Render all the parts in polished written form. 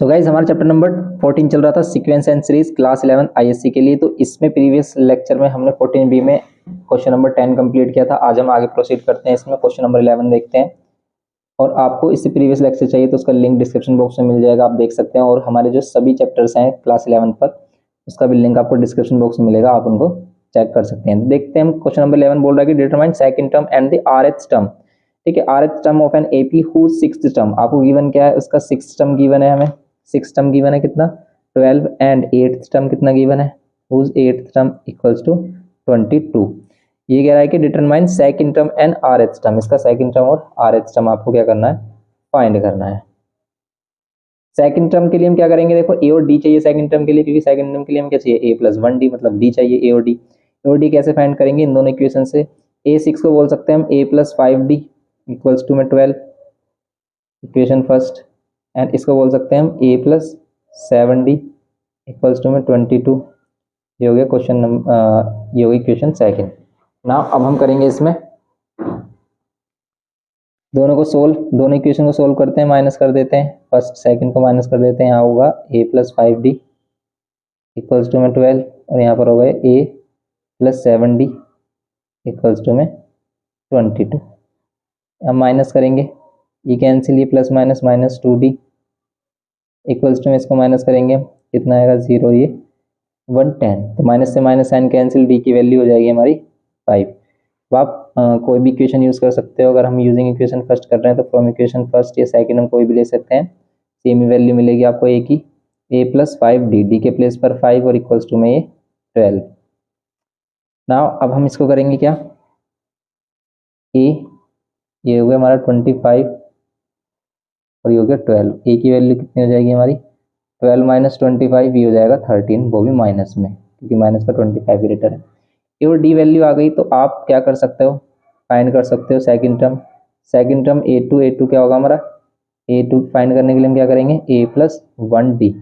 So guys हमारा chapter number 14 चल रहा था sequence and series class 11 ISC के लिए। तो इसमें प्रीवियस लेक्चर में हमने 14 बी में क्वेश्चन नंबर 10 कंप्लीट किया था। आज हम आगे प्रोसीड करते हैं, इसमें क्वेश्चन नंबर 11 देखते हैं। और आपको इससे प्रीवियस लेक्चर चाहिए तो उसका लिंक डिस्क्रिप्शन बॉक्स में मिल जाएगा, आप देख सकते हैं। और हमारे जो सभी चैप्टर्स हैं क्लास 11 पर, उसका भी लिंक आपको डिस्क्रिप्शन बॉक्स में मिलेगा, आप उनको चेक कर सकते हैं। देखते हैं, क्वेश्चन नंबर 11 बोल रहा है कि determine second term and the RH term. ठीक है, RH term of an AP who sixth term, आपको गिवन क्या है, उसका सिक्स्थ टर्म गिवन है, हमें सिक्स टर्म गिवन है कितना 12 एंड एट्थ टर्म कितना गिवन है, whose eighth term equals to 22। ये कह रहा है कि determine second term and RH term, इसका सेकंड टर्म और आरएच टर्म आपको क्या करना है, फाइंड करना है। सेकंड टर्म के लिए हम क्या करेंगे, देखो ए और डी चाहिए सेकंड टर्म के लिए, क्योंकि सेकंड टर्म के लिए हम क्या चाहिए, a प्लस 1d, मतलब d चाहिए ए और डी। ए और डी कैसे फाइंड करेंगे, इन दोनों इक्वेशन से। a6 को बोल सकते हैं हम a plus 5d equals to में 12, इक्वेशन फर्स्ट। एंड इसको बोल सकते हैं हम a plus 7d equals to में 22। ये हो गया क्वेश्चन नंबर, ये हो गई इक्वेशन सेकंड। नाउ अब हम करेंगे इसमें दोनों को सोल्व, दोनों इक्वेशन को सोल्व करते हैं, माइनस कर देते हैं, फर्स्ट सेकंड को माइनस कर देते हैं। यहाँ होगा a plus 5d equals to में 12, और यहाँ पर होगा a plus 7d equals to में 22। अब माइनस करेंगे, ये कैंसिल, ये plus minus minus 2d equals to में इसको माइनस करेंगे, कितना आएगा 0, ये 110। तो माइनस से माइनस साइन कैंसिल, d की वैल्यू हो जाएगी हमारी 5। तो आप कोई भी इक्वेशन यूज़ कर सकते हो। अगर हम यूजिंग इक्वेशन फर्स्ट कर रहे हैं तो फ्रॉम इक्वेशन फर्स्ट या सेकंड हम कोई भी ले सकते हैं, सेम ही वैल्यू मिलेगी आपको a की, a प्लस 5d, d के प्लेस पर 5 और इक्वल्स टू में ये 12। नाउ अब हम इसको करेंगे क्या, a ये हो गया हमारा 25 और ये हो गया 12, a की वैल्यू कितनी हो जाएगी हमारी 12 माइनस 25, ये हो जाएगा 13, वो भी माइनस में, क्योंकि माइनस का 25 ग्रेटर है। ए और डी वैल्यू आ गई, तो आप क्या कर सकते हो, फाइंड कर सकते हो second term. Second term a2 क्या होगा हमारा, a2 फाइंड करने के लिए हम क्या करेंगे, a plus 1d,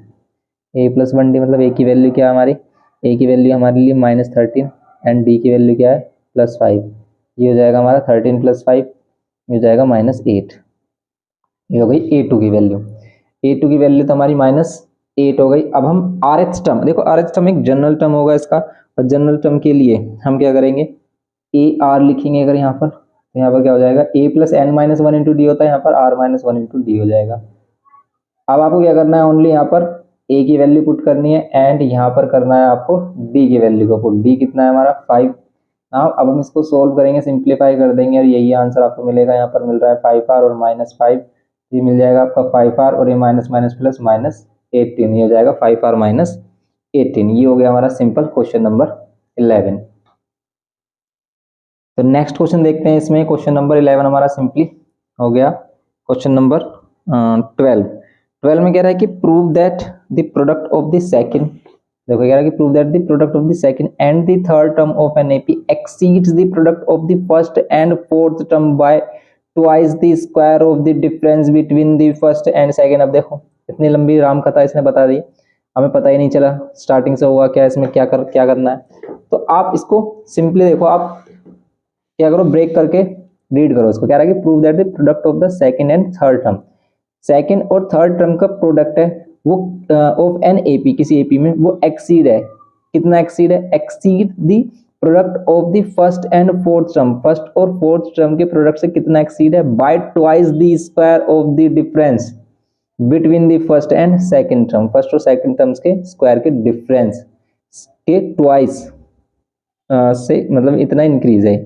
a plus 1d मतलब a की वैल्यू क्या है हमारी, a की वैल्यू हमारे लिए माइनस 13 एंड d की वैल्यू क्या है प्लस 5। ये हो जाएगा हमारा 13 प्लस 5, ये हो जाएगा माइनस 8। ये हो गई a2 की वैल्यू, a2 की वैल्यू तो हमारी माइनस 8 हो गई। अब हम आर एच टर्म, देखो आर एच टर्म एक जनरल टर्म होगा इसका, और जनरल टर्म के लिए हम क्या करेंगे, ए आर लिखेंगे। अगर यहाँ पर तो यहाँ पर क्या हो जाएगा, a plus n minus 1 into d होता है, यहाँ पर r माइनस 1 इंटू डी हो जाएगा। अब आपको क्या करना है, ओनली यहाँ पर a की वैल्यू पुट करनी है, एंड यहाँ पर करना है आपको d की वैल्यू को पुट। d कितना है हमारा 5। नाउ अब हम इसको सोल्व करेंगे, सिंप्लीफाई कर देंगे, और यही आंसर आपको मिलेगा। यहाँ पर मिल रहा है 5r और माइनस 5, ये मिल जाएगा आपका 5r और ये माइनस माइनस प्लस माइनस 18, ये हो जाएगा 5r माइनस 18। ये हो गया हमारा सिंपल क्वेश्चन नंबर 11। तो नेक्स्ट क्वेश्चन देखते हैं, इसमें क्वेश्चन नंबर 11 हमारा सिंपली हो गया। क्वेश्चन नंबर 12 में कह रहा है कि prove that the product of the second, देखो कह रहा है कि prove that the product of the second and the third term of an AP exceeds the product of the first and fourth term by twice the square of the difference between the first and second. अब देखो इतनी लंबी राम कथा इसने बता दी, हमें पता ही नहीं चला स्टार्टिंग से हुआ क्या, इसमें क्या करना है। तो आप इसको सिंपली देखो, आप क्या करो, ब्रेक करके रीड करो इसको। क्या रहा है कि prove that the product of the second and third term, second और थर्ड टर्म का प्रोडक्ट है वो ऑफ एन एपी, किसी एपी में वो एक्सीड है, कितना एक्सीड है, exceed the product of the first and fourth term, first और फोर्थ टर्म के प्रोडक्ट से कितना एक्सीड है, bye twice the square of the difference between the first and second term, first और सेकंड टर्म्स के square के difference के twice से मतलब इतना इंक्रीज है।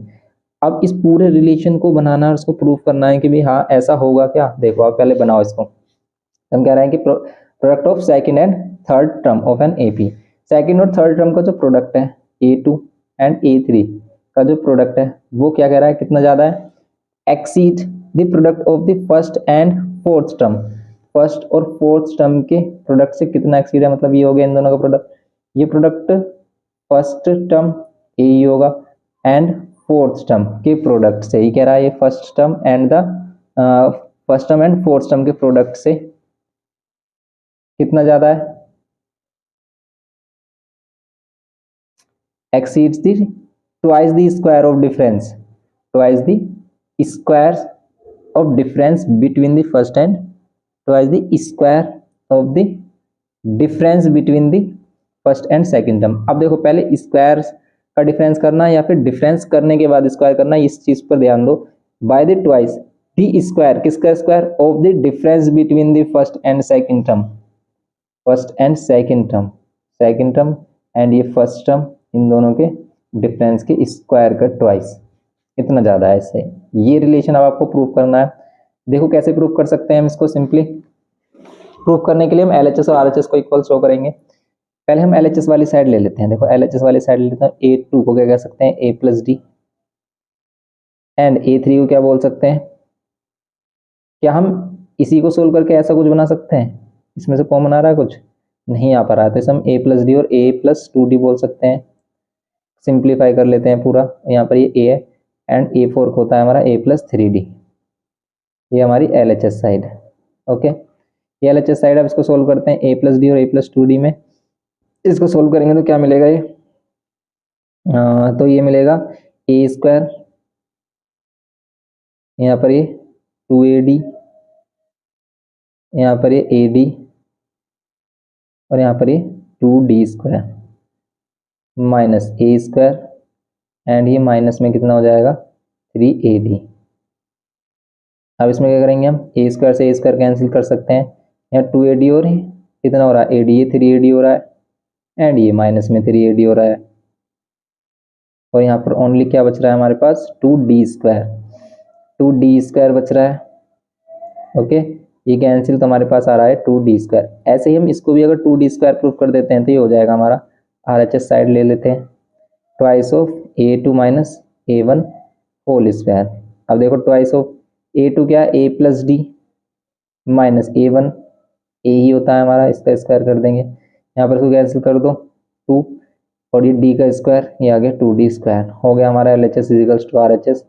अब इस पूरे रिलेशन को बनाना और उसको प्रूव करना है कि भी हाँ ऐसा होगा क्या। देखो आप पहले बनाओ इसको, हम कह रहे हैं कि product of second and third term of an AP, second और थर्ड टर्म का जो प्रोडक्ट है a2 एंड a3 का जो प्रोडक्ट है वो क्या कह रहा है, कितना ज्यादा है, exceed the product of the first and fourth term, first और फोर्थ टर्म के प्रोडक्ट से कितना एक्सीड है, मतलब ये हो गया इन दोनों का प्रोडक्ट। ये प्रोडक्ट फर्स्ट टर्म ए होगा एंड फोर्थ टर्म के प्रोडक्ट से, ही कह रहा है ये first term and the first term and fourth term के प्रोडक्ट से कितना ज्यादा है, exceeds the twice the square of difference, twice the square of difference between the first and twice the square of the difference between the first and second term. अब देखो पहले square का difference करना है या फिर डिफरेंस करने के बाद स्क्वायर करना, इस चीज पर ध्यान दो। By the twice the square, किसका square? Of the difference between the first and second term, first and second term and ये फर्स्ट टर्म, इन दोनों के डिफरेंस के स्क्वायर का ट्वाइस, इतना ज्यादा है इससे। ये रिलेशन अब आपको प्रूव करना है। देखो कैसे प्रूव कर सकते हैं हम इसको। सिंपली प्रूव करने के लिए हम LHS और RHS को इक्वल शो करेंगे। पहले हम LHS वाली साइड ले लेते हैं। देखो LHS वाली साइड ले लेते हैं। A2 को क्या कह सकते हैं? A plus D, and A3 को क्या बोल सकते हैं? क्या हम इसी को सोल्व करके ऐसा कुछ बना सकते हैं? इसमें से कॉमन आ रहा है कुछ? नहीं आ पा रहा है, तो इसे हम A प्लस डी और A प्लस 2D बोल सकते हैं। सिंप्लीफाई कर लेते हैं पूरा, यहाँ पर ये A है एंड A4 होता है हमारा A प्लस 3D। ये हमारी LHS साइड है। ओके, ये LHS साइड। अब इसको सोल्व करते हैं A प्लस डी और A प्लस 2D में। इसको सोल्व करेंगे तो क्या मिलेगा? ये तो ये मिलेगा A स्क्वायर, यहाँ पर ये 2AD, यहाँ पर ये AD और यहाँ पर ये 2D square minus A square, and ये माइनस में कितना हो जाएगा? 3AD। अब इसमें क्या करेंगे हम? A स्क्वायर से A स्क्वायर कैंसिल कर सकते हैं। यहाँ 2AD और कितना हो रहा है? AD, ये 3AD हो रहा है, एंड ये माइनस में 3AD हो रहा है, और यहाँ पर ओनली क्या बच रहा है हमारे पास? 2D स्क्वायर, 2D स्क्वायर बच रहा है। ओके, ये कैंसिल तो हमारे पास आ रहा है 2D स्क्वायर। ऐसे ही हम इसको भी अगर 2D स्क्वायर प्रूफ कर देते हैं तो ये हो जाएगा हमारा। RHS साइड ले लेते हैं, twice of A2 minus A1 whole square. अब देखो ट्वाइस ऑफ A2 क्या है? A plus d minus A1, A ही होता है हमारा, इसका स्क्वायर कर देंगे, यहाँ पर इसको कैंसिल कर दो 2, और ये D का स्क्वायर, ये आ गया 2D स्क्वायर। हो गया हमारा LHS इजिकल्स टू RHS।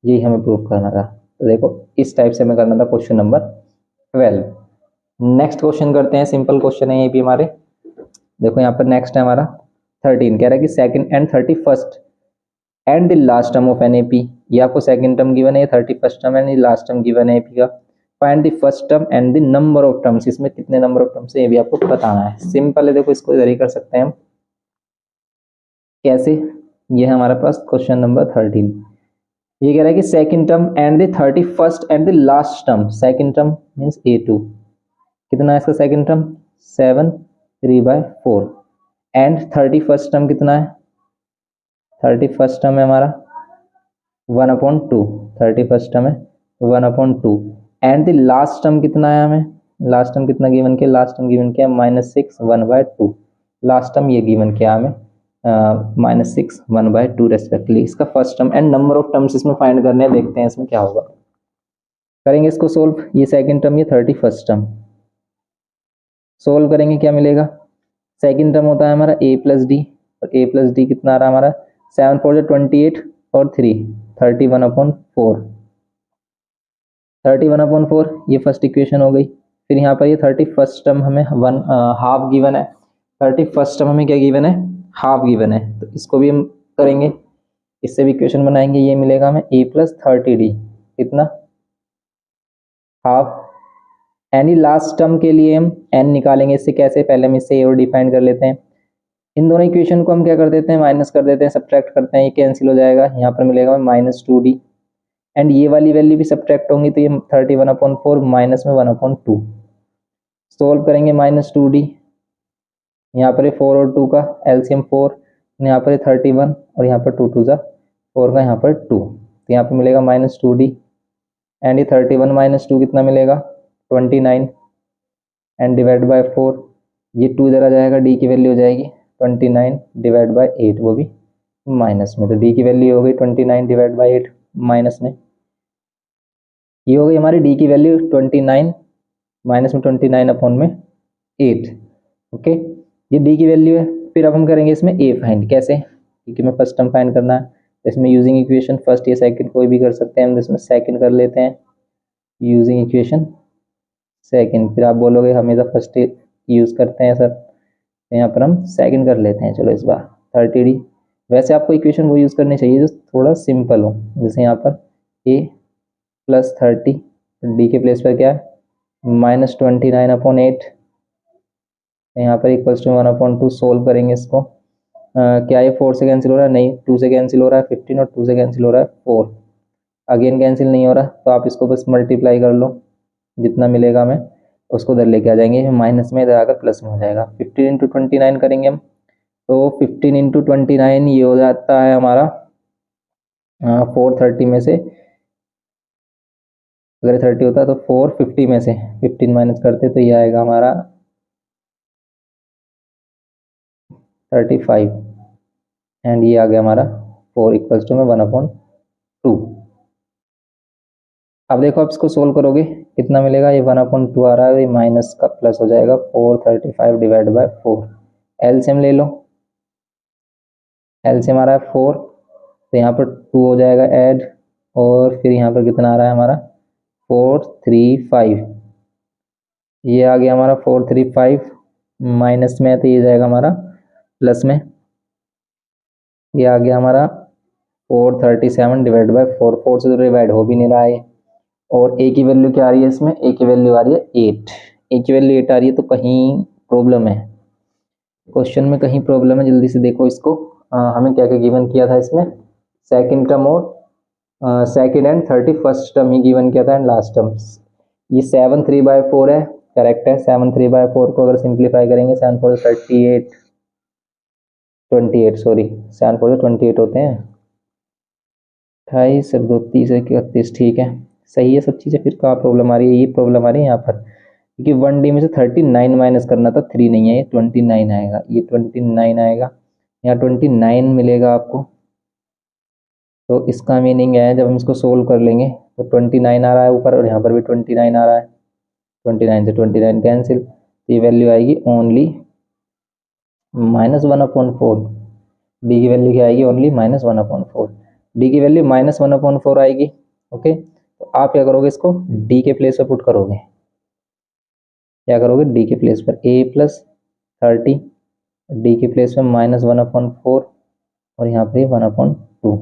यही हमें प्रूफ करना था। तो देखो इस टाइप से हमें करना था क्वेश्चन नंबर 12। नेक्स्ट क्वेश्चन करते हैं, सिंपल क्वेश्चन है ये भी हमारे। देखो यहाँ पर नेक्स्ट है हमारा 13, कह रहा है कि second and 31st and the last term of an AP। ये आपको सेकंड टर्म गिवन है, 31st term and last term given है AP का। Find the first term and the number of terms, इसमें कितने नंबर ऑफ टर्म्स है ये भी आपको बताना है। सिंपल है, देखो इसको इधर ही कर सकते हैं हम। कैसे? ये है हमारे पास क्वेश्चन नंबर 13। ये कह रहा है कि second term and the 31st and the last term. Second term means A2, कितना है इसका second term? 7 3/4, and 31st term कितना है? 31st टर्म है हमारा 1/2, 31st टर्म है 1/2, एंड द लास्ट टर्म कितना है हमें? लास्ट टर्म कितना गिवन किया? लास्ट टर्म गिवन किया -6 1/2। लास्ट टर्म ये गिवन किया हमें -6 1/2 रेस्पेक्टली। इसका first term and number of terms इसमें फाइंड करने हैं, देखते हैं इसमें क्या होगा। करेंगे इसको सोल्व। ये सेकंड टर्म, ये 31st टर्म सोल्व करेंगे, क्या मिलेगा? सेकंड टर्म होता है हमारा A प्लस डी, और A प्लस डी कितना आ रहा है हमारा? 7 4 28 और 3 31/4, 31/4 ये फर्स्ट इक्वेशन हो गई। फिर यहाँ पर ये 31st टर्म हमें हाफ गिवन है। 31st टर्म हमें क्या गिवन है? हाफ गिवन है, तो इसको भी हम करेंगे, इससे भी इक्वेशन बनाएंगे। ये मिलेगा हमें A प्लस 30D, कितना? हाफ। एनी लास्ट टर्म के लिए हम n निकालेंगे। इससे कैसे? पहले हम इससे A और D फाइंड कर लेते हैं। इन दोनों इक्वेशन को हम क्या कर देते हैं? माइनस कर देते हैं, सब्ट्रैक्ट करते हैं, ये कैंसिल हो जाएगा। यहाँ पर मिलेगा हमें -2D, एंड ये वाली वैल्यू भी सब्ट्रैक्ट होंगी, तो ये 31/4 माइनस में 1/2। सोल्व करेंगे -2D, यहाँ पर 4 और 2 का एलसीएम 4, यहाँ पर 31 और यहाँ पर 2 2 जा 4 का यहाँ पर 2, तो यहाँ पर मिलेगा -2D, एंड ये 31 माइनस 2 कितना मिलेगा? 29, एंड डिवाइड बाय 4, ये 2 इधर आ जाएगा, D की वैल्यू हो जाएगी 29 डिवाइड बाय 8, वो भी माइनस में, तो D की वैल्यू हो गई 29 डिवाइड बाय 8 माइनस में। ये हो गई हमारी D की वैल्यू 29 माइनस में 29/8। ओके, ये D की वैल्यू है। फिर अब हम करेंगे इसमें A फाइंड। कैसे? क्योंकि हमें फर्स्ट टर्म फाइंड करना है, इसमें यूजिंग इक्वेशन फर्स्ट या सेकंड कोई भी कर सकते हैं, हम इसमें सेकंड कर लेते हैं यूजिंग इक्वेशन सेकंड। फिर आप बोलोगे हमेशा फर्स्ट यूज़ करते हैं सर, तो यहाँ पर हम सेकंड कर लेते हैं। चलो इस बार 30D। वैसे आपको इक्वेशन वो यूज़ करनी चाहिए जो थोड़ा सिंपल हो, जैसे यहाँ पर A प्लस 30, D के प्लेस पर क्या है? -29/8 यहाँ पर इक्वल्स टू 1/2 सोल्व करेंगे इसको। क्या ये 4 से कैंसिल हो रहा है? नहीं, 2 से कैंसिल हो रहा है 15 और 2 से कैंसिल हो रहा है 4। अगेन कैंसिल नहीं हो रहा, तो आप इसको बस मल्टीप्लाई कर लो, जितना मिलेगा हमें उसको इधर लेके आ जाएंगे, माइनस में इधर आकर प्लस में हो जाएगा। 15 इंटू 29 करेंगे हम, तो 15 इंटू 29 ये हो जाता है हमारा 430 में से, अगर 30 होता तो 450 में से 15 माइनस करते तो ये आएगा हमारा 35, एंड ये आ गया हमारा 4 इक्वल्स टू में 1/2। अब देखो आप इसको सोल्व करोगे कितना मिलेगा, ये 1/2 आ रहा है, ये माइनस का प्लस हो जाएगा, 435 डिवाइड बाय 4। एलसीएम ले लो, एलसीएम आ रहा है 4, तो यहाँ पर 2 हो जाएगा ऐड, और फिर यहाँ पर कितना आ रहा है हमारा 435, ये आ गया हमारा 435, माइनस में है तो ये जाएगा हमारा प्लस में, ये आ गया हमारा 437 डिवाइड बाय 4। 4 से तो डिवाइड हो भी नहीं रहा है, और ए की वैल्यू क्या आ रही है इसमें, ए की वैल्यू आ रही है 8, ए की वैल्यू 8 आ रही है, तो कहीं प्रॉब्लम है, क्वेश्चन में कहीं प्रॉब्लम है। जल्दी से देखो इसको, हमें क्या क्या गिवन किया था इसमें, सेकंड टर्म और second and 31st term he given किया था, एंड लास्ट टर्म। ये 7/3/4 है, करेक्ट है। 7/3/4 को अगर सिंप्लीफाई करेंगे, 7 4 38, 28 सॉरी 7 4 28 होते हैं, 28 2 30 31, ठीक है सही है सब चीज़ें। फिर कहाँ प्रॉब्लम आ रही है, ये प्रॉब्लम आ रही है यहाँ पर, क्योंकि 1D में से 39 माइनस करना था, 3 नहीं है, ये 29 आएगा, ये 29 आएगा, यहाँ 29 मिलेगा आपको। तो इसका मीनिंग है जब हम इसको सोल्व कर लेंगे तो 29 आ रहा है ऊपर, और यहाँ पर भी 29 आ रहा है, 29 से 29 कैंसिल, तो ये वैल्यू आएगी ओनली -1/4। डी की वैल्यू क्या आएगी, ओनली -1/4। डी की वैल्यू -1/4 आएगी। ओके, तो आप क्या करोगे, इसको डी के प्लेस पर पुट करोगे, क्या करोगे, डी के प्लेस पर a+30, डी के प्लेस में -1/4, और यहाँ पर 1/2,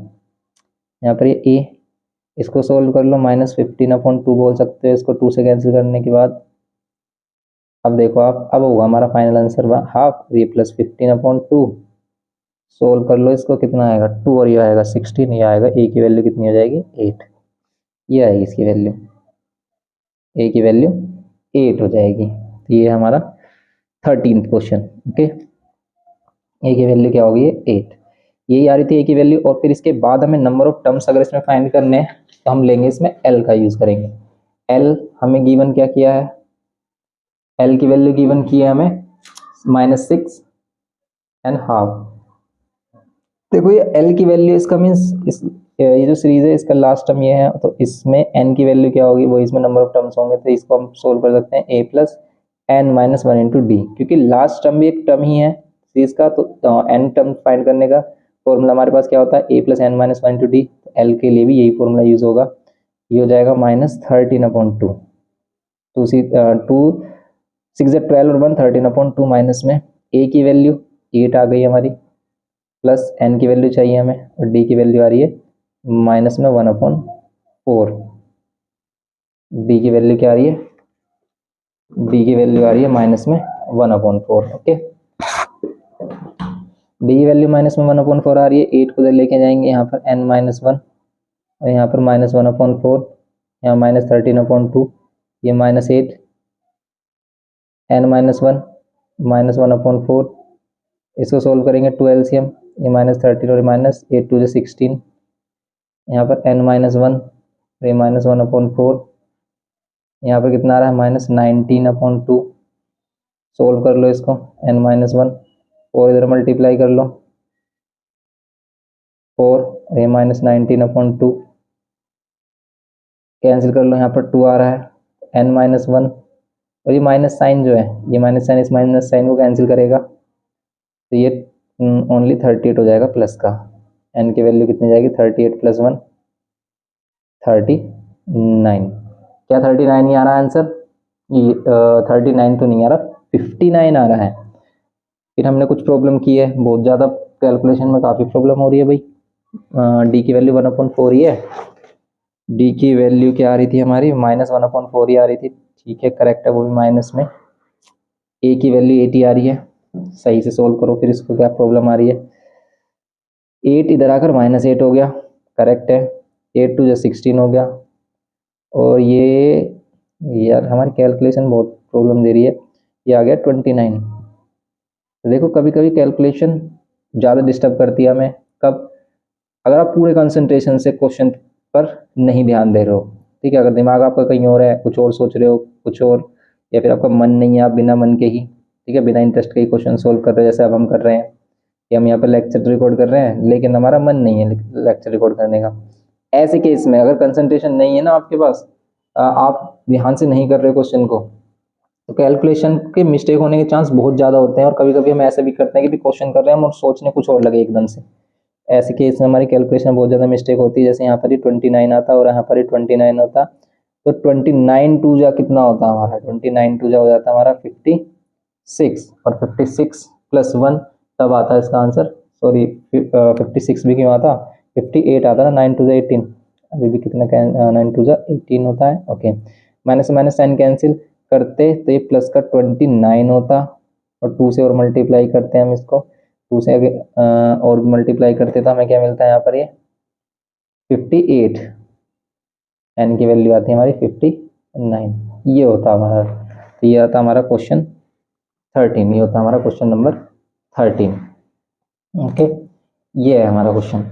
यहाँ पर ये a, इसको सोल्व कर लो, -15/2 बोल सकते हो इसको 2 से कैंसिल करने के बाद। अब देखो आप, अब होगा हमारा फाइनल आंसर हाफ, ये +15/2, सोल्व कर लो इसको, कितना आएगा 2, और ये आएगा 16, ये आएगा ए की वैल्यू कितनी हो जाएगी 8, ये आएगी इसकी वैल्यू, ए की वैल्यू 8 हो जाएगी। तो ये हमारा 13th क्वेश्चन। ओके, ए की वैल्यू क्या होगी, 8, यही आ रही थी ए की वैल्यू। और फिर इसके बाद हमें नंबर ऑफ टर्म्स अगर इसमें फाइंड करने हैं तो हम लेंगे इसमें एल का यूज करेंगे। एल हमें गिवन क्या किया है, एल की वैल्यू गिवन की है हमें -6.5। देखो ये एल की वैल्यू, इसका मीन्स ये जो सीरीज है इसका लास्ट टर्म ये है, तो इसमें एन की वैल्यू क्या होगी, वो इसमें नंबर ऑफ टर्म्स होंगे, तो इसको हम सोल्व कर सकते हैं a+n-1 इंटू डी, क्योंकि लास्ट टर्म भी एक टर्म ही है सीरीज का, तो एन टर्म फाइंड करने का फॉर्मूला हमारे पास क्या होता है, a+n-1 इंटू डी। एल के लिए भी यही फॉर्मूला यूज होगा, ये हो जाएगा -13/2, 2 6 12 और 1 13/2, माइनस में ए की वैल्यू 8 आ गई हमारी, प्लस एन की वैल्यू चाहिए हमें, और डी की वैल्यू आ रही है माइनस में 1/4। डी की वैल्यू क्या आ रही है, डी की वैल्यू आ रही है माइनस में 1/4। ओके, डी की वैल्यू माइनस में 1/4 आ रही है, 8 को लेके जाएंगे यहाँ पर n-1, और यहाँ पर -1/4, यहाँ -13/2, ये -8, n-1 -1/4, इसको सोल्व करेंगे 2 LCM, ये -13 और -8 2 16, यहाँ पर n-1 और ये -1/4, यहाँ पर कितना आ रहा है -19/2, सोल्व कर लो इसको, n-1 और इधर मल्टीप्लाई कर लो 4, और ये -19/2 कैंसिल कर लो, यहाँ पर 2 आ रहा है, n-1 और ये माइनस साइन जो है, ये माइनस साइन इस माइनस साइन को कैंसिल करेगा, तो ये ओनली 38 हो जाएगा प्लस का, एन की वैल्यू कितनी जाएगी 38 + 1 39। क्या 39 ही आ रहा है आंसर, ये 39 तो नहीं आ रहा, 59 आ रहा है। फिर हमने कुछ प्रॉब्लम की है, बहुत ज़्यादा कैलकुलेशन में काफ़ी प्रॉब्लम हो रही है भाई। डी की वैल्यू 1/4 ही है, डी की वैल्यू क्या आ रही थी हमारी -1/4 ही आ रही थी, ठीक है करेक्ट है वो भी माइनस में। ए की वैल्यू 80 आ रही है, सही से सोल्व करो फिर इसको क्या प्रॉब्लम आ रही है। 8 इधर आकर -8 हो गया, करेक्ट है। 8 2 16 हो गया, और ये यार हमारी कैलकुलेशन बहुत प्रॉब्लम दे रही है, ये आ गया 29। तो देखो कभी कभी कैलकुलेशन ज़्यादा डिस्टर्ब करती है हमें, कब, अगर आप पूरे कंसंट्रेशन से क्वेश्चन पर नहीं ध्यान दे रहे हो, ठीक है, अगर दिमाग आपका कहीं और है, कुछ और सोच रहे हो, कुछ और, या फिर आपका मन नहीं है, आप बिना मन के ही, ठीक है, बिना इंटरेस्ट के ही क्वेश्चन सोल्व कर रहे हो, जैसे अब हम कर रहे हैं कि हम यहाँ पर लेक्चर रिकॉर्ड कर रहे हैं लेकिन हमारा मन नहीं है लेक्चर रिकॉर्ड करने का। ऐसे केस में अगर कंसंट्रेशन नहीं है ना आपके पास, आप ध्यान से नहीं कर रहे क्वेश्चन को, तो कैलकुलेशन के मिस्टेक होने के चांस बहुत ज़्यादा होते हैं, और कभी कभी हम ऐसे भी करते हैं कि भी क्वेश्चन कर रहे हैं हम और सोचने कुछ और लगे एकदम से। ऐसे केस में हमारी कैलकुलेशन बहुत ज़्यादा मिस्टेक होती है, जैसे यहाँ पर ही 29 आता और यहाँ पर ही 29 होता, तो 29 टू जा कितना होता है हमारा, 29 टू जा हो जाता है हमारा 56, और 56 + 1 तब आता है इसका आंसर, सॉरी 56 भी क्यों आता, 58 आता है ना, 9 टू जा 18, अभी भी कितना 9 टू जा 18 होता है, ओके। माइनस से माइनस साइन कैंसिल करते तो ये प्लस का 29 होता, और 2 से और मल्टीप्लाई करते हैं हम इसको, 2 से आगे और मल्टीप्लाई करते तो हमें क्या मिलता है यहाँ पर, ये 58, एन की वैल्यू आती है हमारी 59, ये होता हमारा, तो ये आता हमारा क्वेश्चन 13, ये होता हमारा क्वेश्चन नंबर 13, ओके, ये है हमारा क्वेश्चन।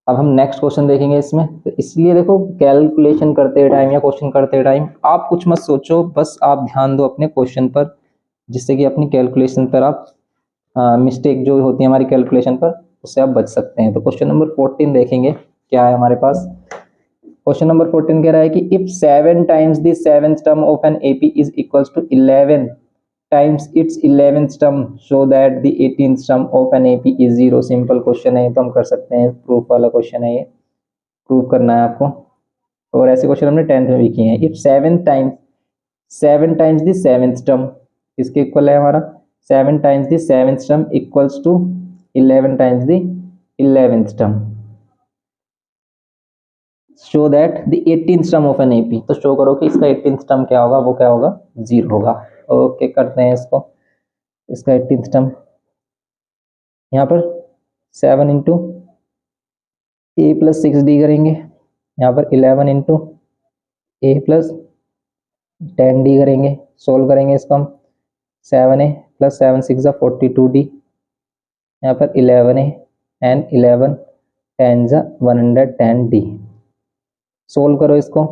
अब हम नेक्स्ट क्वेश्चन देखेंगे इसमें, तो इसलिए देखो कैलकुलेशन करते टाइम या क्वेश्चन करते टाइम आप कुछ मत सोचो, बस आप ध्यान दो अपने क्वेश्चन पर, जिससे कि अपनी कैलकुलेशन पर आप मिस्टेक जो होती है हमारी कैलकुलेशन पर, उससे आप बच सकते हैं। तो क्वेश्चन नंबर 14 देखेंगे क्या है हमारे पास। क्वेश्चन नंबर 14 कह रहा है कि if 7 times the 7th term of an AP is equals to 11 times its 11th term show that the 18th term of an AP is 0। Simple question है, तो हम कर सकते हैं, प्रूफ वाला क्वेश्चन है, ये प्रूफ करना है आपको, और ऐसे क्वेश्चन हमने 10th में भी किए हैं। If 7 times the 7th term किसके इक्वल है हमारा, 7 times the 7th term equals to 11 times the 11th term, show that the 18th term of an AP, तो शो करो कि इसका 18th टर्म क्या होगा, वो क्या होगा, 0 होगा। ओके, करते हैं इसको, इसका 18th टर्म यहाँ पर 7 इंटू ए प्लस 6d करेंगे, यहाँ पर 11 इंटू ए प्लस 10d करेंगे, सोल्व करेंगे इसको हम, 7a प्लस 7 6 42d, यहाँ पर 11a एंड 11 10 110d, सोल्व करो इसको।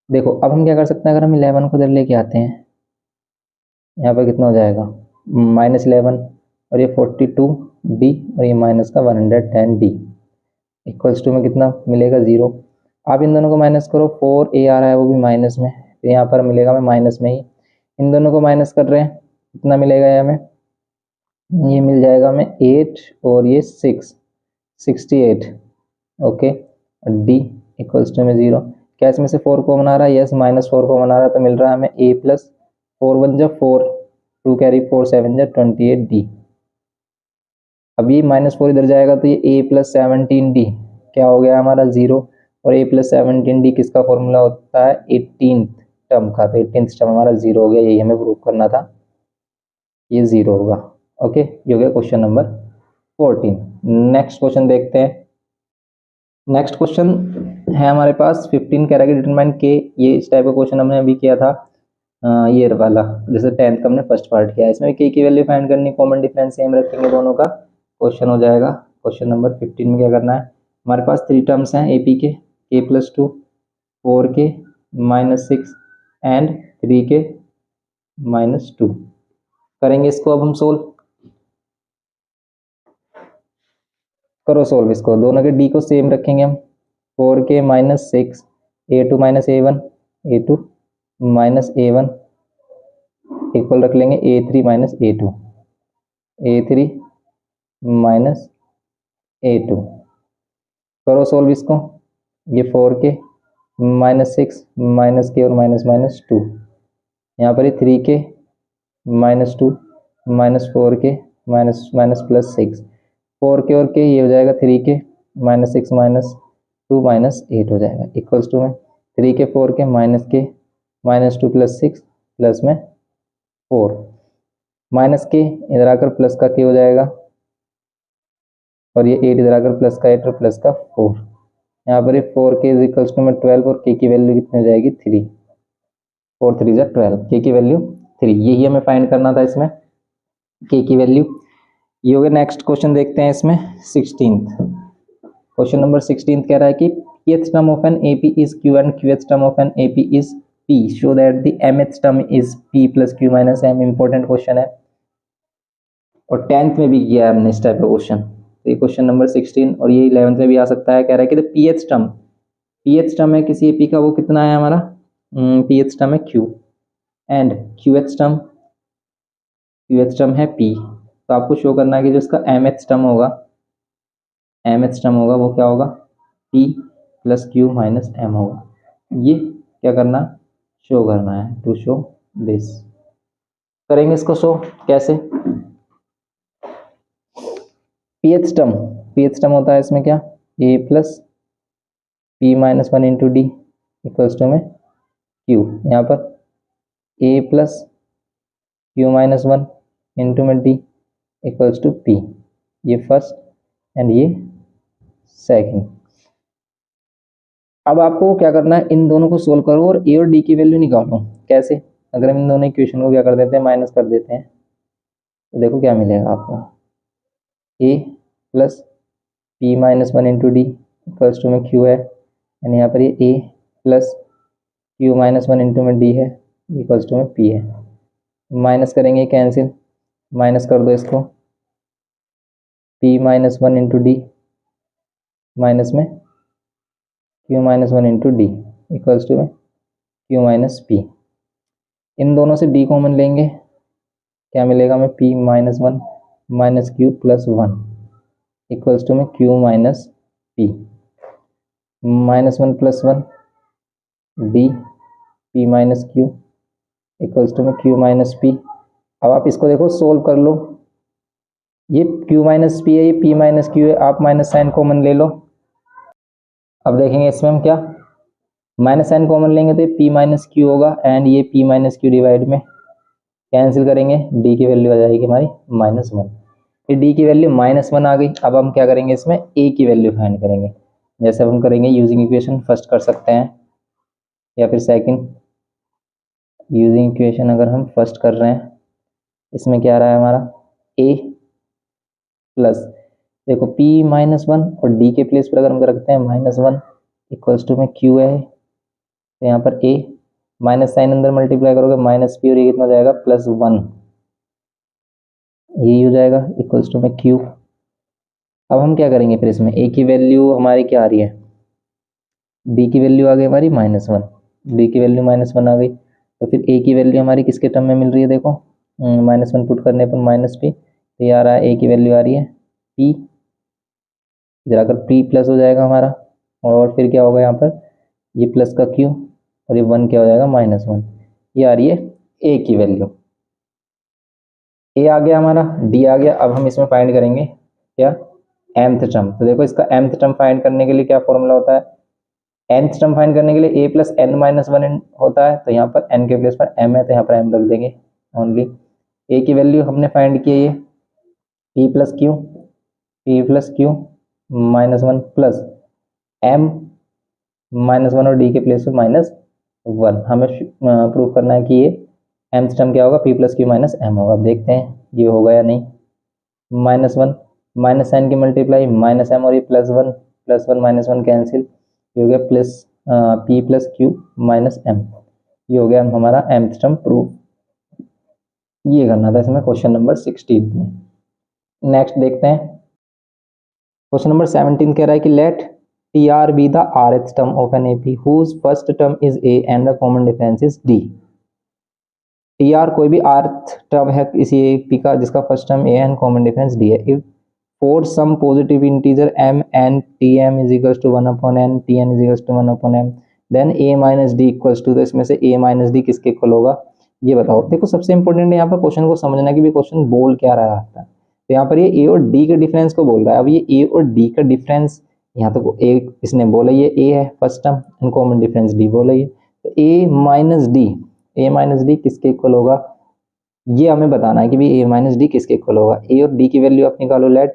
देखो अब हम क्या कर सकते हैं, अगर हम 11 को इधर लेके आते हैं, यहाँ पर कितना हो जाएगा, -11 और ये 42d और ये माइनस का 110d इक्वल्स टू में कितना मिलेगा, 0। आप इन दोनों को माइनस करो, 4a आ रहा है वो भी माइनस में, तो यहाँ पर मिलेगा हमें माइनस में ही, इन दोनों को माइनस कर रहे हैं, कितना मिलेगा ये हमें, ये मिल जाएगा हमें 8 और ये 6 68, ओके, d इक्वल्स टू में 0। क्या इसमें से 4 कॉमन आ रहा है, यस, -4 कॉमन आ रहा है, तो मिल रहा है हमें a प्लस 4 1 जा 4, 2 कैरी 4 7 जा 28d। अब ये -4 इधर जाएगा तो ये a प्लस 17d क्या हो गया हमारा, 0, और a प्लस 17d किसका फॉर्मूला होता है, 18th टर्म का, तो 18th टर्म हमारा 0 हो गया, यही हमें प्रूव करना था, ये 0 होगा। ओके, ये हो गया क्वेश्चन नंबर 14। नेक्स्ट क्वेश्चन देखते हैं। नेक्स्ट क्वेश्चन है हमारे पास 15 कह रहा है कि डिटरमाइन के, ये इस टाइप का क्वेश्चन हमने अभी किया था, ये वाला जैसे 10th का हमने फर्स्ट पार्ट किया, इसमें के की वैल्यू फाइंड करनी, कॉमन डिफरेंस सेम रखेंगे दोनों का, क्वेश्चन हो जाएगा। क्वेश्चन नंबर 15 में क्या करना है, हमारे पास 3 टर्म्स हैं एपी के, k+2, 4k -6 एंड 3k -2, करेंगे इसको अब हम सोल्व, करो सोल्व इसको, दोनों के डी को सेम रखेंगे हम, 4k -6 a2 -a1 a2 -a1 equal रख लेंगे a3 -a2 a3 -a2, करो सोल्व इसको, ये 4k -6 -k और -2, यहाँ पर ये 3k -2 -4k +6, 4k और k ये हो जाएगा 3k -6 -2 -8 हो जाएगा, इक्वल्स टू में 3k 4k -k -2 +6 प्लस में 4 माइनस के इधर आकर प्लस का के हो जाएगा, और ये 8 इधर आकर प्लस का 8 और प्लस का 4। यहाँ पर ये 4k इज इक्वल्स टू में 12 और के की वैल्यू कितनी हो जाएगी 3। 4 3 जा 12, के की वैल्यू 3। यही हमें फाइंड करना था इसमें, के की वैल्यू ये हो गया। नेक्स्ट क्वेश्चन देखते हैं इसमें 16th क्वेश्चन नंबर 16 कह रहा है कि pth term of an AP is Q and qth term of an AP is P, show that the mth term is P plus Q minus M। Important question है और 10th में भी किया है हमने इस टाइप का क्वेश्चन। तो ये क्वेश्चन नंबर 16 और ये 11th में भी आ सकता है। कह रहा है कि द pth टर्म है किसी AP का, वो कितना है हमारा, pth टर्म है Q एंड qth टर्म है P। तो आपको शो करना है कि जो इसका mth टर्म होगा वो क्या होगा, P plus Q minus M होगा। ये क्या करना, शो करना है, टू शो दिस। करेंगे इसको शो कैसे, pth टर्म होता है इसमें क्या, a plus P minus 1 into D equals to में Q। यहाँ पर a plus Q minus 1 into में डी इक्वल्स टू P। ये फर्स्ट एंड ये सेकंड। अब आपको क्या करना है, इन दोनों को सोल्व करो और ए और डी की वैल्यू निकालो। कैसे, अगर हम इन दोनों इक्वेशन को क्या कर देते हैं, माइनस कर देते हैं, तो देखो क्या मिलेगा आपको, A plus P minus 1 into D equals to में क्यू है, एंड यहाँ पर ये A plus Q minus 1 into में डी है इक्वल्स टू में पी है। माइनस करेंगे कैंसिल, माइनस कर दो इसको, P minus 1 into D minus में Q minus 1 into D equals to में क्यू माइनस पी। इन दोनों से डी कॉमन लेंगे, क्या मिलेगा हमें, P minus 1 minus Q plus 1 equals to में Q minus P. Minus 1 plus 1 D P minus Q equals to में क्यू माइनस पी। अब आप इसको देखो सोल्व कर लो, ये क्यू माइनस पी है, ये पी माइनस क्यू है, आप माइनस साइन कॉमन ले लो। अब देखेंगे इसमें हम क्या, माइनस साइन कॉमन लेंगे तो ये पी माइनस क्यू होगा, एंड ये पी माइनस क्यू डिवाइड में कैंसिल करेंगे, डी की वैल्यू आ जाएगी हमारी माइनस 1। फिर डी की वैल्यू माइनस 1 आ गई। अब हम क्या करेंगे, इसमें ए की वैल्यू फाइंड करेंगे। जैसे अब हम करेंगे यूजिंग इक्वेशन, फर्स्ट कर सकते हैं या फिर सेकंड। यूजिंग इक्वेशन अगर हम फर्स्ट कर रहे हैं, इसमें क्या आ रहा है हमारा, ए प्लस, देखो p माइनस 1 और d के प्लेस पर अगर हम रखते हैं माइनस 1 इक्वल्स टू में q है, तो यहाँ पर a माइनस साइन अंदर मल्टीप्लाई करोगे माइनस p और ये कितना हो जाएगा प्लस 1, यही हो जाएगा इक्वल्स टू में q। अब हम क्या करेंगे फिर, इसमें a की वैल्यू हमारी क्या आ रही है, d की वैल्यू आ गई हमारी माइनस 1, d की वैल्यू माइनस 1 आ गई, तो फिर a की वैल्यू हमारी किसके टर्म में मिल रही है, देखो माइनस 1 पुट करने पर माइनस p, तो ये आ रहा है a की वैल्यू आ रही है p, इधर आकर p प्लस हो जाएगा हमारा, और फिर क्या होगा यहाँ पर ये प्लस का q और ये 1 क्या हो जाएगा माइनस 1। ये आ रही है a की वैल्यू, a आ गया हमारा, d आ गया। अब हम इसमें फाइंड करेंगे क्या, mth टर्म। तो देखो इसका mth टर्म फाइंड करने के लिए क्या फॉर्मूला होता है, nth टर्म फाइंड करने के लिए a प्लस n माइनस 1 होता है, तो यहाँ पर n के प्लेस पर m है, तो यहाँ पर m रख देंगे ओनली। a की वैल्यू हमने फाइंड की है ये p plus Q minus 1 plus m minus 1 और d के प्लेस पे माइनस 1। हमें प्रूव करना है कि ये mth टर्म क्या होगा, p plus Q minus m होगा। अब देखते हैं ये होगा या नहीं। माइनस 1 माइनस साइन की मल्टीप्लाई माइनस m और ये प्लस 1 माइनस 1 कैंसिल, ये हो गया plus p plus Q minus m। ये हो गया हमारा mth टर्म प्रूव। ये करना था इसमें क्वेश्चन नंबर 16 में। नेक्स्ट देखते हैं क्वेश्चन नंबर 17 कह रहा है कि late TR be the rth term of an AP whose first term is A and the common difference is D। TR कोई भी rth टर्म है किसी AP का जिसका first term A and common difference D है। If for some positive integer m and tm is equals to 1 upon n, tn is equals to 1 upon m, then A minus D equals to, तो इसमें से A minus D किसके equal होगा ये बताओ। देखो सबसे इंपॉर्टेंट है यहाँ पर क्वेश्चन को समझना कि भी क्वेश्चन बोल क्या रहा है। तो यहाँ पर ये A और D के डिफरेंस को बोल रहा है। अब ये A और D का डिफरेंस, यहाँ तो एक इसने बोला ये A है first term and common difference D बोला ये, तो A माइनस डी किसके इक्वल होगा, ये हमें बताना है कि भाई ए माइनस डी किसके इक्वल होगा। ए और डी की वैल्यू आप निकालो लेट,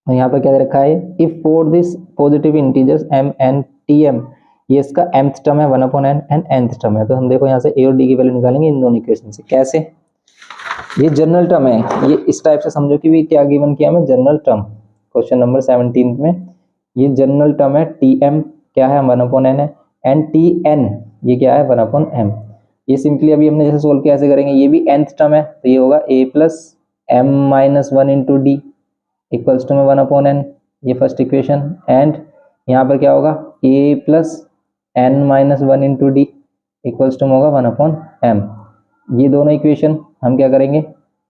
और यहाँ पर क्या दे रखा है, if for this positive integers m n t m, ये इसका mth टर्म है 1/n एंड nth टर्म है। तो हम देखो यहाँ से ए और डी की वैल्यू निकालेंगे इन दोनों इक्वेशन से। कैसे, ये जनरल टर्म है, ये इस टाइप से समझो कि भी क्या गिवन किया हमें, जनरल टर्म। क्वेश्चन नंबर 17 में ये जनरल टर्म है, टी एम क्या है 1/n है, एंड टी एन ये क्या है 1/m। ये सिंपली अभी हमने जैसे सोल्व किया ऐसे करेंगे। ये भी nth टर्म है तो ये होगा a plus m minus one into D equals to में 1/n, ये फर्स्ट इक्वेशन। एंड यहाँ पर क्या होगा, a plus n minus one into D equals to में होगा 1/m। ये दोनों इक्वेशन हम क्या करेंगे,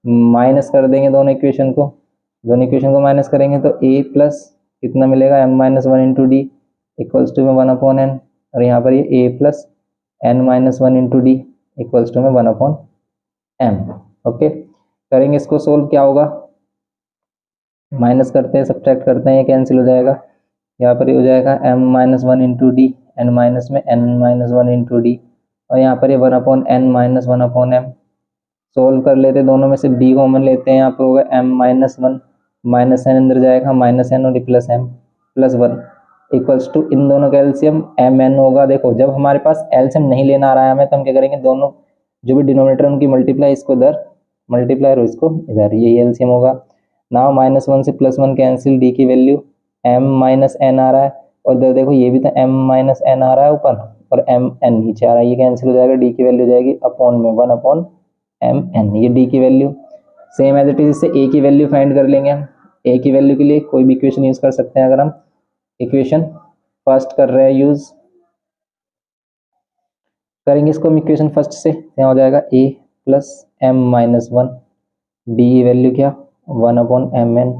माइनस कर देंगे दोनों इक्वेशन को। दोनों इक्वेशन को माइनस करेंगे तो a प्लस कितना मिलेगा m minus one into D equals to में 1/n, और यहाँ पर ये a plus n minus one into D equals to में 1/m। ओके, करेंगे इसको सोल्व, क्या होगा, माइनस करते हैं सब्ट्रैक्ट करते हैं, ये कैंसिल हो जाएगा। यहाँ पर ये हो जाएगा m minus one into D and minus में n minus one into D, और यहाँ पर ये 1/n माइनस 1/m। सोल्व कर लेते हैं, दोनों में से b कॉमन लेते हैं, यहाँ पर होगा m minus one minus N अंदर जाएगा माइनस एन और plus m plus one equals to इन दोनों का एलसीएम एम एन होगा। देखो जब हमारे पास एलसीएम नहीं लेना आ रहा है हमें, तो हम क्या करेंगे, दोनों जो भी डिनोमिनेटर उनकी मल्टीप्लाई, इसको इधर मल्टीप्लाई और इसको इधर, यही एलसीएम होगा। नाउ माइनस वन से प्लस वन कैंसिल, डी की वैल्यू m माइनस एन आ रहा है, और इधर देखो ये भी तो m माइनस एन आ रहा है ऊपर, और m n नीचे आ रहा है, ये कैंसिल हो जाएगा। डी की वैल्यू जाएगी अपॉन में 1/m n, ये डी की value. Same as it is, इससे a की वैल्यू फाइंड कर लेंगे हम। a की वैल्यू के लिए कोई भी इक्वेशन यूज कर सकते हैं। अगर हम इक्वेशन फर्स्ट कर रहे हैं यूज करेंगे इसको हम इक्वेशन फर्स्ट से, क्या हो जाएगा, a plus m minus one, d की वैल्यू क्या 1/mn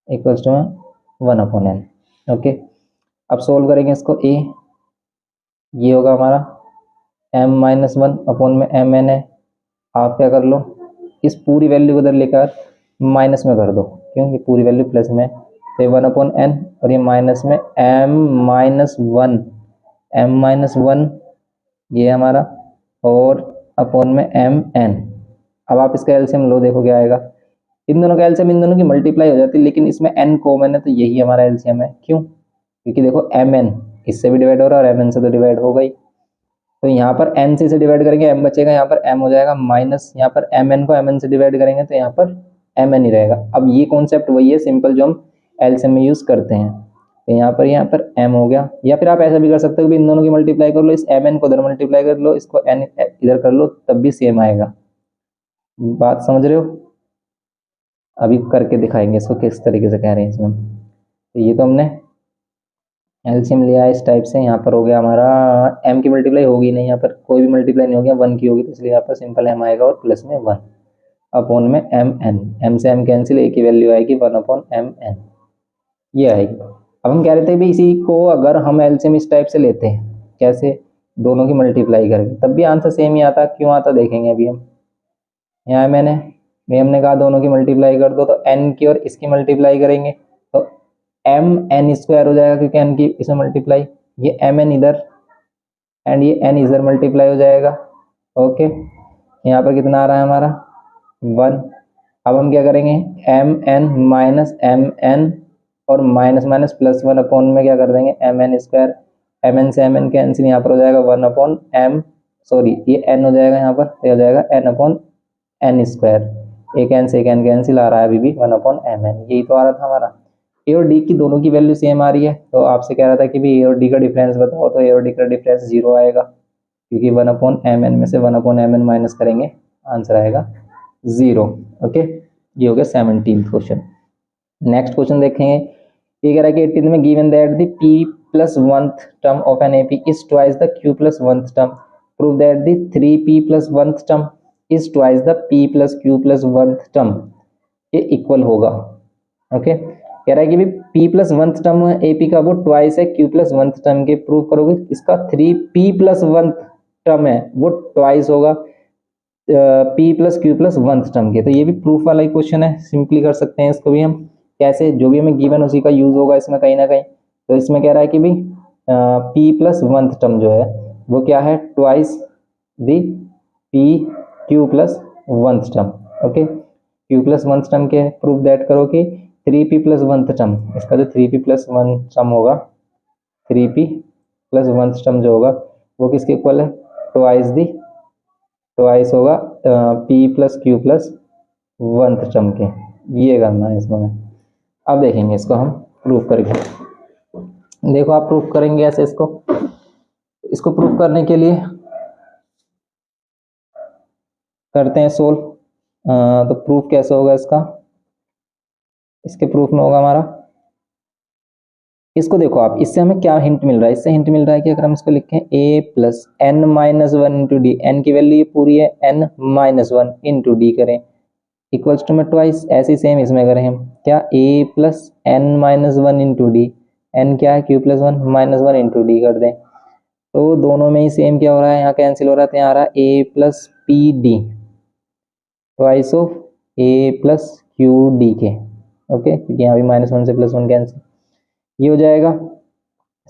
equals to 1/n। Okay, अब सोल्व करेंगे इसको, a ये होगा हमारा m माइनस वन अपॉन में mn है। आप क्या कर लो, इस पूरी वैल्यू को इधर लेकर माइनस में कर दो, क्यों, ये पूरी वैल्यू प्लस में, तो ये 1/n और ये माइनस में m माइनस वन ये हमारा, और अपॉन में mn। अब आप इसका एलसीएम लो, देखो क्या आएगा, इन दोनों का एलसीएम इन दोनों की मल्टीप्लाई हो जाती है, लेकिन इसमें n कॉमन है तो यही हमारा एलसीएम है। क्यों, क्योंकि देखो mn इससे भी डिवाइड हो रहा है और mn से तो डिवाइड हो गई, तो यहाँ पर n से इसे डिवाइड करेंगे m बचेगा, यहाँ पर m हो जाएगा माइनस, यहाँ पर mn को mn से डिवाइड करेंगे तो यहाँ पर mn ही रहेगा। अब ये कॉन्सेप्ट वही है सिंपल जो हम एलसीएम में यूज करते हैं। तो यहाँ पर m हो गया, या फिर आप ऐसा भी कर सकते हो कि इन दोनों की मल्टीप्लाई कर लो, इस mn को इधर मल्टीप्लाई कर लो, इसको n इधर कर लो, तब भी सेम आएगा। बात समझ रहे हो, अभी करके दिखाएंगे इसको किस तरीके से कह रहे हैं इसमें। तो ये तो हमने एलसीएम लिया है इस टाइप से। यहाँ पर हो गया हमारा m की मल्टीप्लाई होगी नहीं, यहाँ पर कोई भी मल्टीप्लाई नहीं हो गया, 1 की होगी, तो इसलिए यहाँ पर सिंपल m आएगा और प्लस में 1 अपॉन में mn, m से m कैंसिल, a की वैल्यू आएगी 1/mn, ये आएगी। अब हम कह रहे थे भी इसी को अगर हम एलसीएम इस टाइप से लेते हैं, कैसे, दोनों की मल्टीप्लाई करके, तब भी आंसर सेम ही आता। क्यों आता देखेंगे अभी हम। यहाँ हमने कहा दोनों की मल्टीप्लाई कर दो, तो n की और इसकी मल्टीप्लाई करेंगे तो m n स्क्वायर हो जाएगा, क्योंकि n की इसमें मल्टीप्लाई, ये m n इधर एंड ये n इधर मल्टीप्लाई हो जाएगा। ओके, यहाँ पर कितना आ रहा है हमारा 1। अब हम क्या करेंगे, m n minus m n और माइनस माइनस प्लस 1 अपॉन में क्या कर देंगे m n square, m n से m n कैंसिल, यहाँ पर हो जाएगा 1/m, सॉरी ये n हो जाएगा यहाँ पर, ये हो जाएगा n/n स्क्वायर, एक n से एक n कैंसिल आ रहा है अभी भी 1/mn, यही तो आ रहा था हमारा। ए और डी की दोनों की वैल्यू सेम आ रही है, तो आपसे कह रहा था कि भी ए और डी का डिफरेंस बताओ, तो ए और डी का डिफरेंस 0 आएगा, क्योंकि 1/mn में से 1/mn माइनस करेंगे, आंसर आएगा 0। ओके, ये हो गया 17th क्वेश्चन। नेक्स्ट क्वेश्चन देखेंगे, ये कह रहा है कि 18 में given that the p plus 1th term of an AP is twice the q plus 1th term, prove that the 3p plus 1th term is twice the p plus q plus 1th term, ये equal होगा। Okay, कह रहा है कि भी p plus 1th term AP का वो twice है q प्लस 1th टर्म के, प्रूव करोगे। इसका 3p प्लस 1th टर्म है वो ट्वाइस होगा p plus q plus 1th term के, तो ये भी प्रूफ वाला ही क्वेश्चन है, सिंपली कर सकते हैं इसको भी हम। कैसे, जो भी हमें गिवन उसी का यूज होगा इसमें कहीं ना कहीं। तो इसमें कह रहा है कि भी p प्लस 1th टर्म जो है वो क्या है, twice the p Q plus oneth term. Okay, Q plus oneth term के प्रूफ दैट करो कि 3p प्लस वंथ टर्म, इसका जो 3p प्लस वंथ टर्म होगा, 3p प्लस वंथ टर्म जो होगा वो किसके इक्वल है, ट्वाइस होगा p plus Q plus oneth term के। ये करना है इसमें। अब देखेंगे इसको हम प्रूफ करके। देखो आप प्रूफ करेंगे ऐसे इसको प्रूफ करने के लिए करते हैं सोल्व। तो प्रूफ कैसे होगा इसका, इसके प्रूफ में होगा हमारा, इसको देखो आप, इससे हमें क्या हिंट मिल रहा है, इससे हिंट मिल रहा है कि अगर हम इसको लिखें a plus n minus one into d, n की वैल्यू ये पूरी है, n minus one into d करें इक्वल्स टू में ट्वाइस, ऐसे सेम इसमें करें हम क्या, a plus n minus one into d, n क्या है q plus one minus one into d कर दें, तो दोनों में ही सेम क्या हो रहा है, यहाँ कैंसिल हो रहा है, तो यहाँ आ रहा है a plus p D twice of a plus Q D के। ओके, क्योंकि यहाँ भी माइनस वन से प्लस वन कैंसिल, ये हो जाएगा।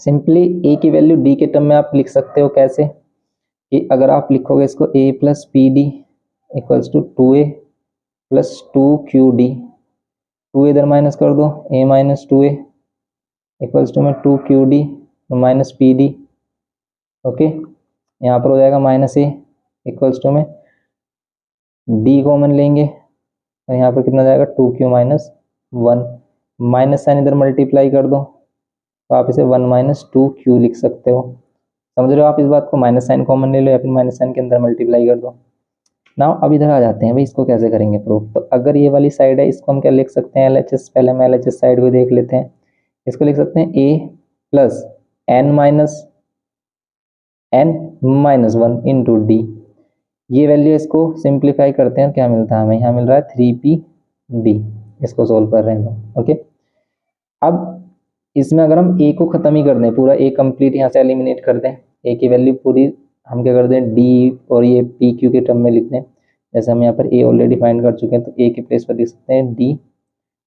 सिंपली a की वैल्यू d के टर्म में आप लिख सकते हो कैसे, कि अगर आप लिखोगे इसको a plus p d equals to 2a plus 2qd, 2 इधर माइनस कर दो, a minus 2a equals to में 2qd minus P D. Okay, यहाँ पर हो जाएगा माइनस a इक्वल्स टू में d कॉमन लेंगे और यहाँ पर कितना जाएगा 2q माइनस 1, माइनस साइन इधर मल्टीप्लाई कर दो तो आप इसे 1 माइनस 2q लिख सकते हो। समझ रहे हो आप इस बात को, माइनस साइन कॉमन ले लो या फिर माइनस साइन के अंदर मल्टीप्लाई कर दो। नाउ अब इधर आ जाते हैं भाई, इसको कैसे करेंगे प्रूफ। तो अगर ये वाली साइड है इसको हम क्या लिख सकते हैं, LHS, पहले हम LHS साइड को देख लेते हैं। इसको लिख सकते हैं a plus n minus one into d, ये वैल्यू इसको सिंप्लीफाई करते हैं, क्या मिलता है हमें, यहाँ मिल रहा है 3pd, इसको सोल्व कर रहे हैं तो। ओके, अब इसमें अगर हम a को ख़त्म ही कर दें, पूरा a कंप्लीट यहाँ से एलिमिनेट कर दें, a की वैल्यू पूरी हम क्या कर दें, d और ये p q के टर्म में लिख दें। जैसे हम यहाँ पर a ऑलरेडी फाइंड कर चुके हैं तो a के प्लेस पर लिख सकते हैं d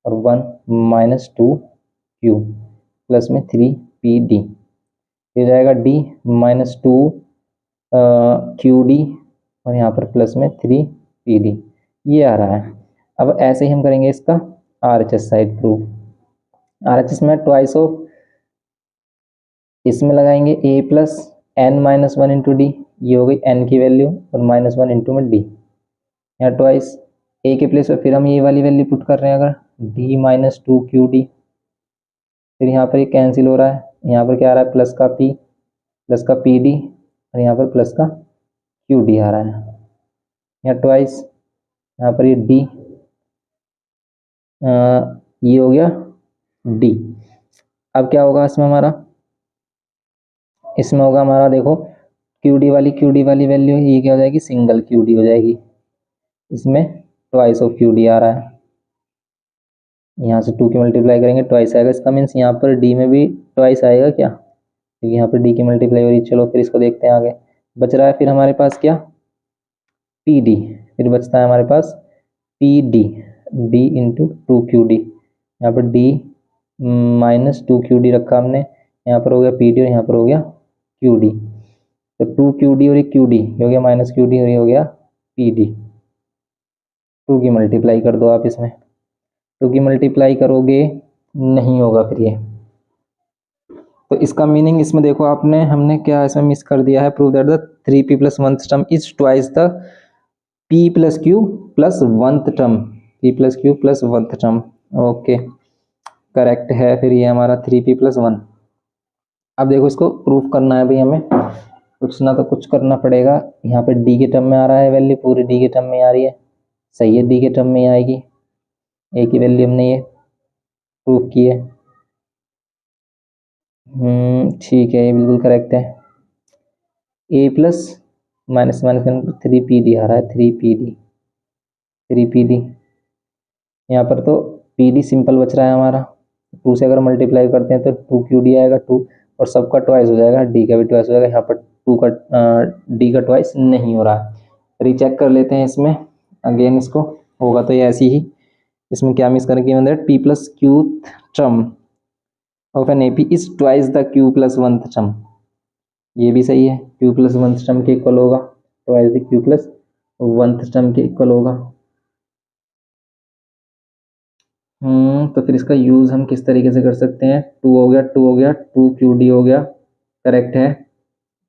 और 1 माइनस 2q प्लस में 3pd, ये जाएगा d माइनस 2qd और यहाँ पर प्लस में 3pd, ये आ रहा है। अब ऐसे ही हम करेंगे इसका RHS साइड प्रूफ। RHS में ट्वाइस ऑफ, इसमें लगाएंगे a plus n minus one into d, ये हो गई n की वैल्यू और माइनस वन इंटू में d, यहाँ ट्वाइस a के प्लेस पर फिर हम ये वाली वैल्यू पुट कर रहे हैं अगर d माइनस 2qd, फिर यहाँ पर ये कैंसिल हो रहा है, यहाँ पर क्या आ रहा है प्लस का pd और यहाँ पर प्लस का qd आ रहा है, यहाँ ट्वाइस, यहाँ पर ये d, ये हो गया d। अब क्या होगा इसमें हमारा, इसमें होगा हमारा देखो QD वाली वैल्यू, ये क्या हो जाएगी, सिंगल QD हो जाएगी, इसमें ट्वाइस ऑफ QD आ रहा है, यहाँ से 2 की मल्टीप्लाई करेंगे ट्वाइस आएगा, इसका मीन्स यहाँ पर D में भी ट्वाइस आएगा क्या, क्योंकि यहाँ पर D की मल्टीप्लाई हो रही है। चलो फिर इसको देखते हैं आगे, बच रहा है फिर हमारे पास क्या, PD, फिर बचता है हमारे पास PD, D इंटू 2QD, यहाँ पर D माइनस 2QD रखा हमने, यहाँ पर हो गया PD और यहाँ पर हो गया QD, तो 2QD और एक QD हो गया माइनस QD और ये हो गया PD। 2 की मल्टीप्लाई कर दो आप इसमें, 2 की मल्टीप्लाई करोगे नहीं होगा फिर ये, तो इसका मीनिंग इसमें देखो आपने, हमने क्या इसमें मिस कर दिया है, prove that the 3p plus oneth term is twice the p plus q plus oneth term, p plus q plus oneth term. Okay, correct है फिर ये हमारा 3p प्लस वन। अब देखो इसको प्रूफ करना है भाई, हमें कुछ ना तो कुछ करना पड़ेगा। यहाँ पे d के टर्म में आ रहा है वैल्यू, पूरी d के टर्म में आ रही है, सही है, d के टर्म में आएगी, a की वैल्यू हमने ये प्रूफ की है। ठीक है, ये बिल्कुल करेक्ट है। a plus minus minus 3pd आ रहा है, 3pd यहाँ पर तो pd सिंपल बच रहा है हमारा, 2 से अगर मल्टीप्लाई करते हैं तो 2qd आएगा, 2 और सबका ट्वाइस हो जाएगा, d का भी ट्वाइस हो जाएगा, यहाँ पर 2 का d का ट्वाइस नहीं हो रहा है। रीचेक कर लेते हैं इसमें अगेन, इसको होगा तो ये ऐसी ही, इसमें क्या मिस करेंगे, मतलब p plus Q term of an AP is twice the q plus oneth term, ये भी सही है, q प्लस वंथ टर्म के इक्वल होगा twice the q plus 1th term के इक्वल होगा। तो फिर इसका यूज़ हम किस तरीके से कर सकते हैं, 2 हो गया 2 हो गया 2 QD हो गया, करेक्ट है।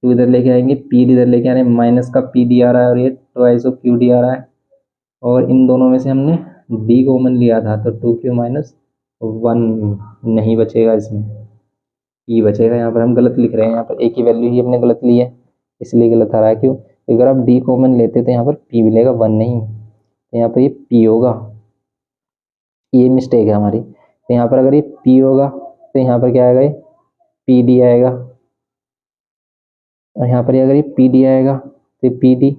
2 इधर लेके आएंगे, पी इधर लेके आ रहे हैं, माइनस का पी डी आ रहा है और ये ट्वाइस ऑफ QD आ रहा है, और इन दोनों में से हमने डी कॉमन लिया था तो 2Q माइनस 1 नहीं बचेगा, इसमें पी बचेगा। यहाँ पर हम गलत लिख रहे हैं, यहाँ पर एक ही वैल्यू ही हमने गलत ली है इसलिए गलत आ रहा है। क्यों, अगर आप डी कॉमन लेते तो यहाँ पर पी मिलेगा 1 नहीं, तो यहाँ पर ये पी होगा, ये मिस्टेक है हमारी। तो यहाँ पर अगर ये पी होगा तो यहाँ पर क्या आएगा, ये पी डी आएगा, और यहाँ पर अगर ये पी डी आएगा तो पी डी,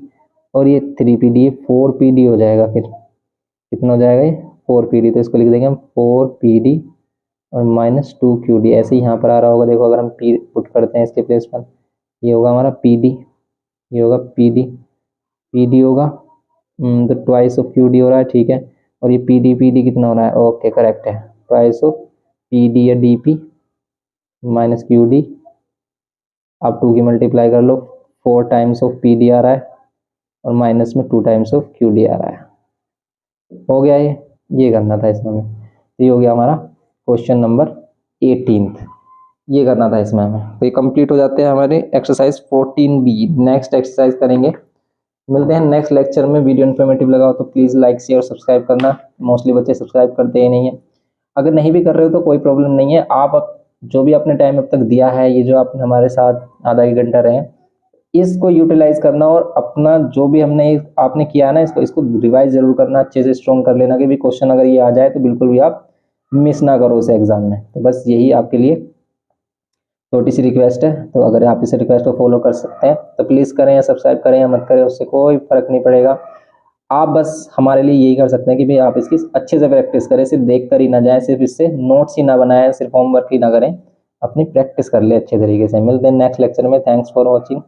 और ये 3PD, ये 4PD हो जाएगा। फिर कितना हो जाएगा, ये 4PD, तो इसको लिख देंगे हम 4PD और माइनस 2QD। ऐसे ही यहाँ पर आ रहा होगा, देखो अगर हम पी पुट करते हैं इसके प्लेस पर, ये होगा हमारा PD, ये होगा PD होगा, तो ट्वाइस ऑफ QD हो रहा है, ठीक है। और ये PD कितना हो रहा है, ओके करेक्ट है, ट्वाइस ऑफ PD या DP माइनस QD। आप 2 की मल्टीप्लाई कर लो, 4 टाइम्स ऑफ PD आ रहा है और माइनस में 2 टाइम्स ऑफ QD आ रहा है। हो गया ये करना था इसमें हमें। तो ये हो गया हमारा क्वेश्चन नंबर 18, ये करना था इसमें हमें। तो ये कंप्लीट हो जाते हैं हमारे एक्सरसाइज 14B। नेक्स्ट एक्सरसाइज करेंगे, मिलते हैं नेक्स्ट लेक्चर में। वीडियो इन्फॉर्मेटिव लगा हो तो प्लीज़ लाइक शेयर और सब्सक्राइब करना, मोस्टली बच्चे सब्सक्राइब करते ही नहीं है। अगर नहीं भी कर रहे हो तो कोई प्रॉब्लम नहीं है, आप जो भी आपने टाइम अब तक दिया है, ये जो आपने हमारे साथ आधा एक घंटा रहे, इसको यूटिलाइज करना और अपना जो भी हमने आपने किया है ना, इसको रिवाइज जरूर करना, अच्छे से स्ट्रॉन्ग कर लेना कि भी क्वेश्चन अगर ये आ जाए तो बिल्कुल भी आप मिस ना करो उसे एग्जाम में। तो बस यही आपके लिए छोटी सी रिक्वेस्ट है, तो अगर आप इसे रिक्वेस्ट को फॉलो कर सकते हैं तो प्लीज़ करें, या सब्सक्राइब करें या मत करें, उससे कोई फर्क नहीं पड़ेगा। आप बस हमारे लिए यही कर सकते हैं कि भाई आप इसकी अच्छे से प्रैक्टिस करें, सिर्फ देख कर ही ना जाए, सिर्फ इससे नोट्स ही ना बनाएं, सिर्फ होमवर्क ही ना करें, अपनी प्रैक्टिस कर ले अच्छे तरीके से। मिलते हैं नेक्स्ट लेक्चर में। Thanks for watching.